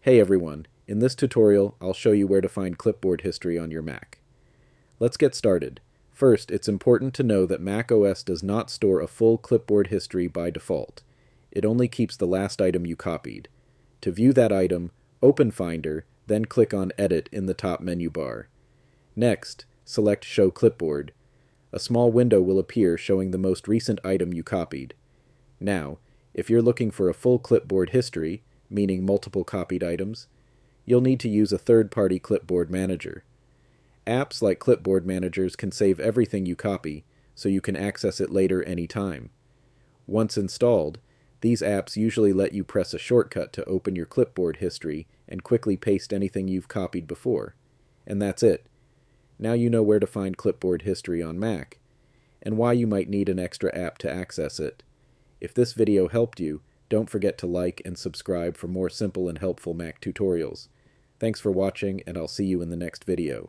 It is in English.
Hey everyone, in this tutorial I'll show you where to find clipboard history on your Mac. Let's get started. First, it's important to know that Mac OS does not store a full clipboard history by default. It only keeps the last item you copied. To view that item, open Finder, then click on Edit in the top menu bar. Next, select Show Clipboard. A small window will appear showing the most recent item you copied. Now, if you're looking for a full clipboard history, meaning multiple copied items, you'll need to use a third-party clipboard manager. Apps like clipboard managers can save everything you copy, so you can access it later anytime. Once installed, these apps usually let you press a shortcut to open your clipboard history and quickly paste anything you've copied before. And that's it. Now you know where to find clipboard history on Mac, and why you might need an extra app to access it. If this video helped you, don't forget to like and subscribe for more simple and helpful Mac tutorials. Thanks for watching, and I'll see you in the next video.